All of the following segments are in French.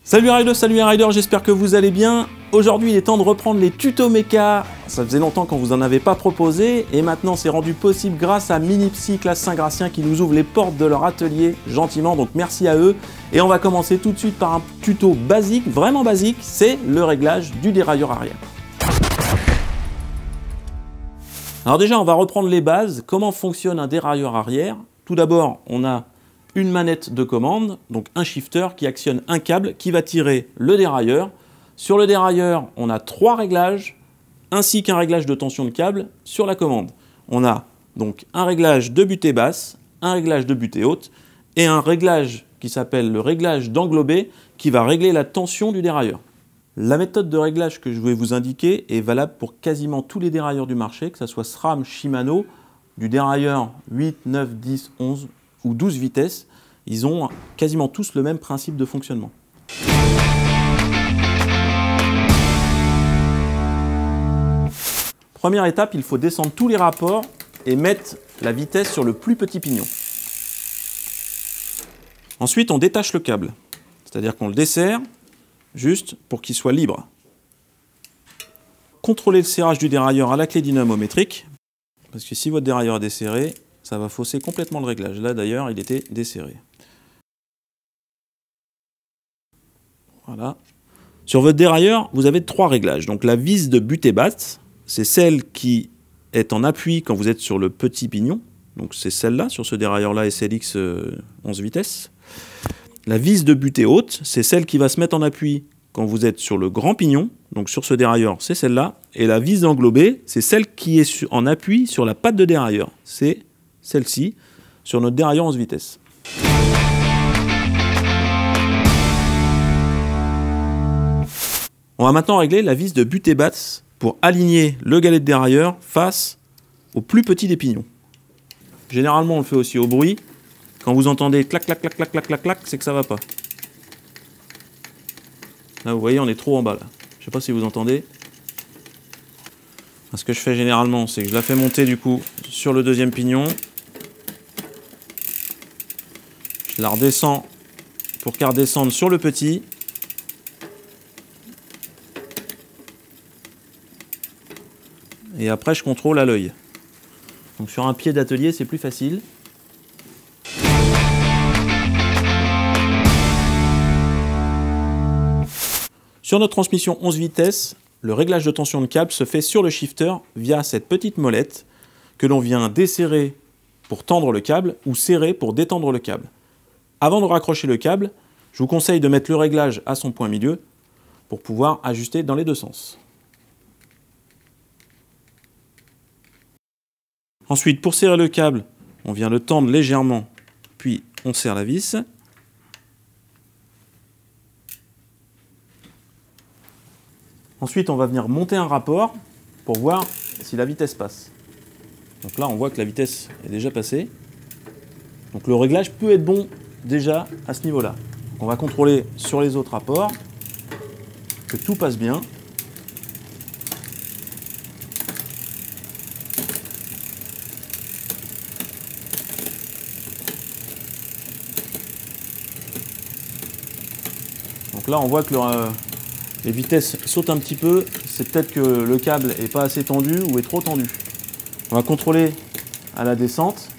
Salut les riders, j'espère que vous allez bien. Aujourd'hui, il est temps de reprendre les tutos méca. Ça faisait longtemps qu'on vous en avait pas proposé et maintenant c'est rendu possible grâce à Minipsy Classe Saint-Gratien qui nous ouvre les portes de leur atelier gentiment, donc merci à eux. Et on va commencer tout de suite par un tuto basique, vraiment basique, c'est le réglage du dérailleur arrière. Alors déjà, on va reprendre les bases. Comment fonctionne un dérailleur arrière? Tout d'abord, on a une manette de commande, donc un shifter qui actionne un câble qui va tirer le dérailleur. Sur le dérailleur, on a 3 réglages, ainsi qu'un réglage de tension de câble sur la commande. On a donc un réglage de butée basse, un réglage de butée haute, et un réglage qui s'appelle le réglage d'englobé, qui va régler la tension du dérailleur. La méthode de réglage que je vais vous indiquer est valable pour quasiment tous les dérailleurs du marché, que ce soit SRAM, Shimano, du dérailleur 8, 9, 10, 11 ou 12 vitesses, ils ont quasiment tous le même principe de fonctionnement. Première étape, il faut descendre tous les rapports et mettre la vitesse sur le plus petit pignon. Ensuite, on détache le câble, c'est-à-dire qu'on le desserre juste pour qu'il soit libre. Contrôlez le serrage du dérailleur à la clé dynamométrique, parce que si votre dérailleur est desserré, ça va fausser complètement le réglage. Là d'ailleurs, il était desserré. Voilà. Sur votre dérailleur, vous avez 3 réglages. Donc la vis de butée basse, c'est celle qui est en appui quand vous êtes sur le petit pignon. Donc c'est celle-là, sur ce dérailleur-là SLX 11 vitesses. La vis de butée haute, c'est celle qui va se mettre en appui quand vous êtes sur le grand pignon. Donc sur ce dérailleur, c'est celle-là. Et la vis d'englobé, c'est celle qui est en appui sur la patte de dérailleur. C'est celle-ci, sur notre dérailleur 11 vitesses. On va maintenant régler la vis de butée basse pour aligner le galet de dérailleur face au plus petit des pignons. Généralement, on le fait aussi au bruit. Quand vous entendez clac, clac, clac, clac, clac, clac, clac, c'est que ça va pas. Là, vous voyez, on est trop en bas. Là. Je ne sais pas si vous entendez. Ce que je fais généralement, c'est que je la fais monter du coup sur le deuxième pignon. Je la redescends pour qu'elle redescende sur le petit. Et après, je contrôle à l'œil. Donc sur un pied d'atelier, c'est plus facile. Sur notre transmission 11 vitesses, le réglage de tension de câble se fait sur le shifter via cette petite molette que l'on vient desserrer pour tendre le câble ou serrer pour détendre le câble. Avant de raccrocher le câble, je vous conseille de mettre le réglage à son point milieu pour pouvoir ajuster dans les deux sens. Ensuite, pour serrer le câble, on vient le tendre légèrement, puis on serre la vis. Ensuite, on va venir monter un rapport pour voir si la vitesse passe. Donc là, on voit que la vitesse est déjà passée. Donc le réglage peut être bon déjà à ce niveau-là. On va contrôler sur les autres rapports que tout passe bien. Donc là, on voit que les vitesses sautent un petit peu. C'est peut-être que le câble n'est pas assez tendu ou est trop tendu. On va contrôler à la descente.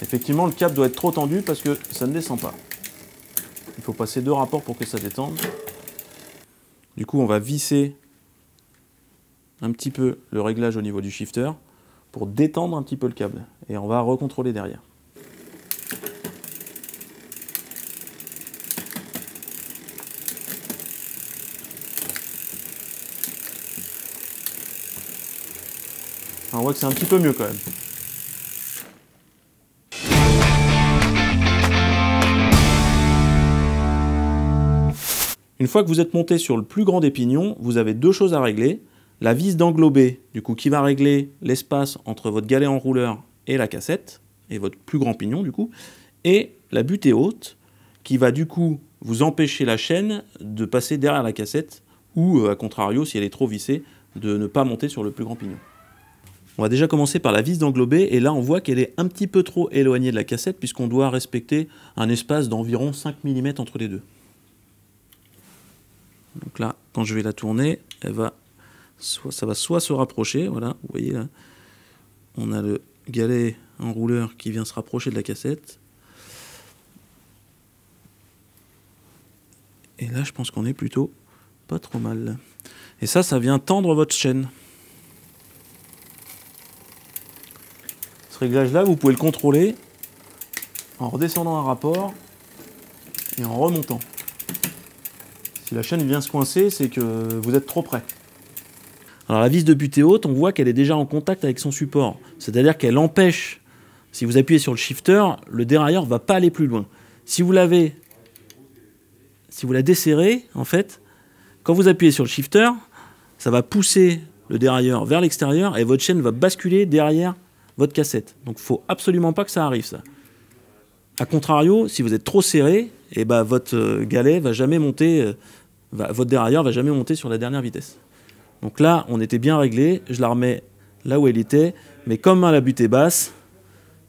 Effectivement, le câble doit être trop tendu parce que ça ne descend pas. Il faut passer 2 rapports pour que ça détende. Du coup, on va visser un petit peu le réglage au niveau du shifter pour détendre un petit peu le câble. Et on va recontrôler derrière. On voit que c'est un petit peu mieux quand même. Une fois que vous êtes monté sur le plus grand des pignons, vous avez 2 choses à régler. La vis d'englobé, du coup, qui va régler l'espace entre votre galet enrouleur et la cassette, et votre plus grand pignon, du coup, et la butée haute, qui va, du coup, vous empêcher la chaîne de passer derrière la cassette, ou, à contrario, si elle est trop vissée, de ne pas monter sur le plus grand pignon. On va déjà commencer par la vis d'englobé, et là on voit qu'elle est un petit peu trop éloignée de la cassette, puisqu'on doit respecter un espace d'environ 5 mm entre les deux. Donc là, quand je vais la tourner, ça va soit se rapprocher, voilà, vous voyez là, on a le galet enrouleur qui vient se rapprocher de la cassette. Et là, je pense qu'on est plutôt pas trop mal. Et ça vient tendre votre chaîne. Ce réglage-là, vous pouvez le contrôler en redescendant un rapport et en remontant. Si la chaîne vient se coincer, c'est que vous êtes trop près. Alors la vis de butée haute, on voit qu'elle est déjà en contact avec son support. C'est-à-dire qu'elle empêche, si vous appuyez sur le shifter, le dérailleur ne va pas aller plus loin. Si vous la desserrez, en fait, quand vous appuyez sur le shifter, ça va pousser le dérailleur vers l'extérieur et votre chaîne va basculer derrière votre cassette. Donc il ne faut absolument pas que ça arrive, ça. A contrario, si vous êtes trop serré, et ben, votre galet va jamais monter, votre dérailleur va jamais monter sur la dernière vitesse. Donc là, on était bien réglé, je la remets là où elle était, mais comme à la butée basse,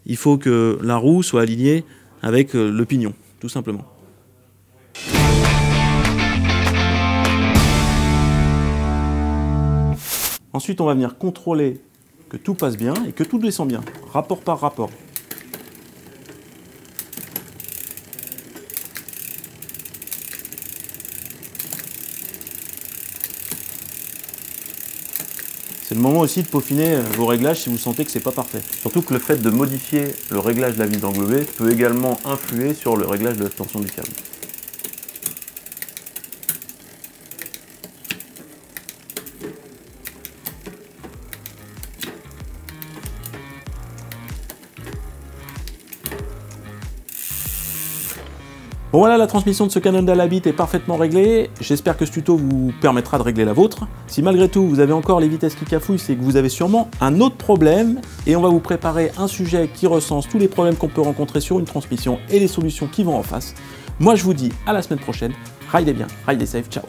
il faut que la roue soit alignée avec le pignon, tout simplement. Ensuite, on va venir contrôler que tout passe bien et que tout descend bien, rapport par rapport. C'est le moment aussi de peaufiner vos réglages si vous sentez que c'est pas parfait. Surtout que le fait de modifier le réglage de la vis d'englobé peut également influer sur le réglage de la tension du câble. Bon voilà, la transmission de ce Cannondale à bit est parfaitement réglée. J'espère que ce tuto vous permettra de régler la vôtre. Si malgré tout vous avez encore les vitesses qui cafouillent, c'est que vous avez sûrement un autre problème. Et on va vous préparer un sujet qui recense tous les problèmes qu'on peut rencontrer sur une transmission et les solutions qui vont en face. Moi je vous dis à la semaine prochaine. Ridez bien, ridez safe, ciao.